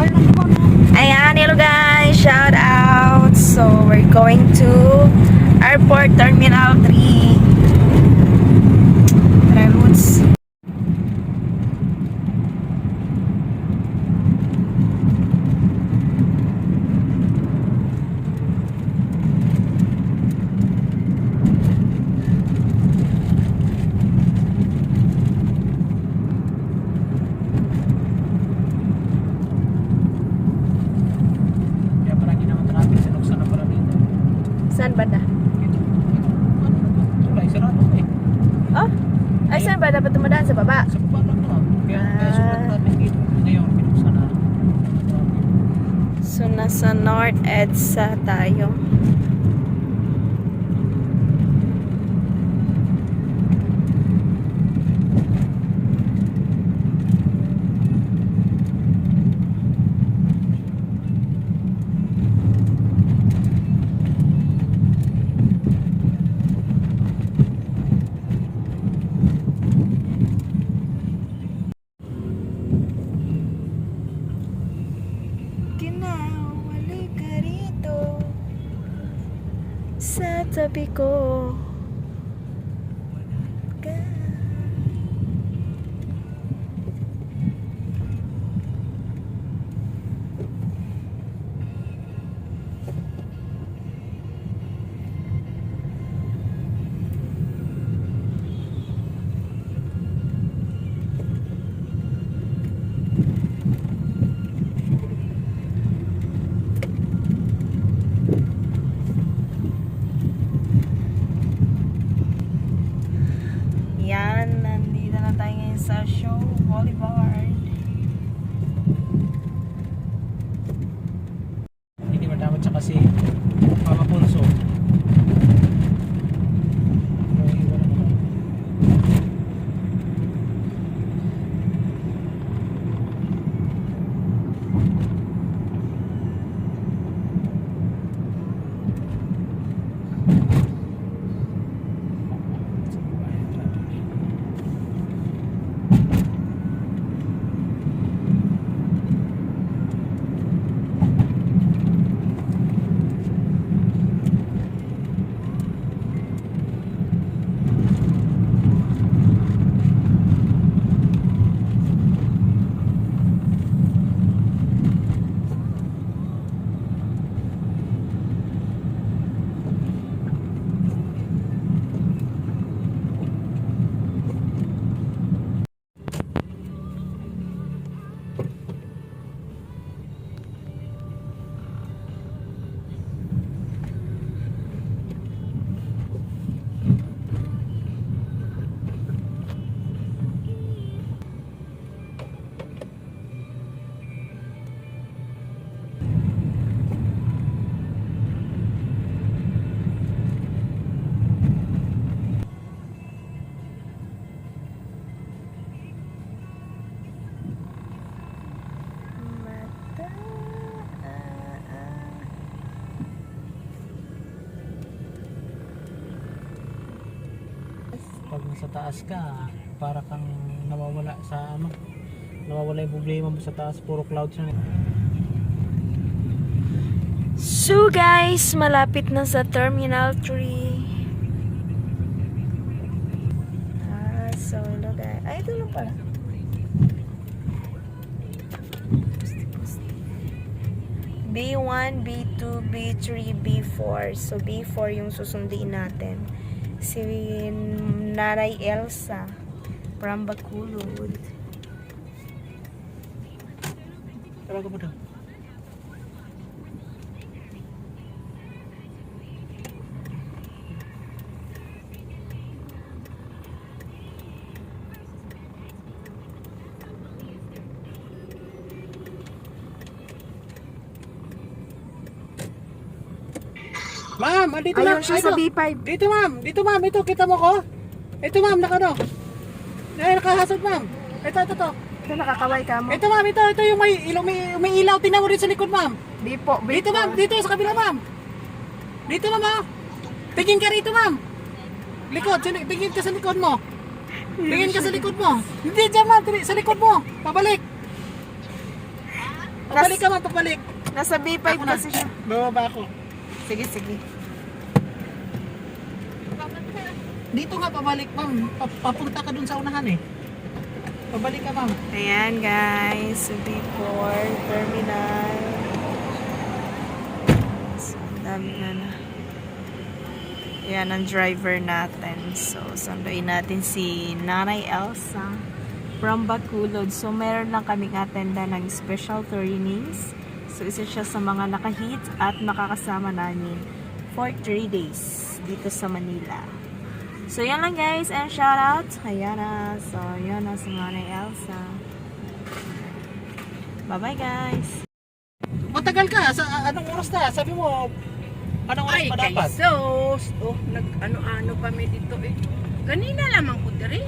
Ayan, hello guys, shout out. So we're going to Airport Terminal 3. Tara, Roots. Saan ba na? Wala, sarado eh. Oh? Ay, saan ba? Dapat tumadaan sa baba? Sa baba lang na. Kaya sobrang traffic dito. Ngayon, pinuksan na. So, nasa North EDSA tayo. Kinawali ka rito sa tabi ko. Yan, nandito na tayo ngayon sa Show Boulevard. Hindi matawad siya kasi Mama Punso. Pag nasa taas ka, para kang nawawala sa ano, nawawala yung problema mo sa taas, puro clouds na. So guys, malapit na sa Terminal 3. So hello guys. Ay, ito lang pala. B1, B2, B3, B4. So B4 yung susundin natin. Si Nanay Elsa from Bacolod. Tawag mo daw. Ma'am, dito Ayun ma'am. siya sa B5. Dito ma'am, ito kita mo ko. Ito ma'am, nakano. Nakahasad ma'am. Ito. Ito nakakaway ka mo. Ito ma'am, ito yung may ilaw. Tingnan mo rin sa likod ma'am. B4. Dito ma'am, dito sa kabila ma'am. Dito ma'am ha. Tingin ka rito ma'am. Likod, tingin ka sa likod mo. Tingin ka sa likod mo. Hindi dyan ma'am, sa likod mo. Pabalik. Pabalik ka ma'am, pabalik. Nasa B5 Ako na. kasi siya. Bababa ako. Sige, sige. Dito nga pabalik ma'am. Papunta ka dun sa unahan eh. Pabalik ka ma'am. Ayan guys, so B4 terminal. So, ang dami na na. Ayan ang driver natin. So, sunduin natin si Nanay Elsa from Bacolod. So, meron lang kaming attenda ng special trainings. So, isa siya sa mga nakahit at makakasama namin for 3 days dito sa Manila. So, yan lang guys. And shout out. Ayan na. So, yan na si Nanay Elsa. Bye-bye guys. Matagal ka. Sa anong oras na? Sabi mo, anong oras pa dapat? Kay sos. Oh, nag-ano-ano kami dito eh. Kanina lamang ko diri.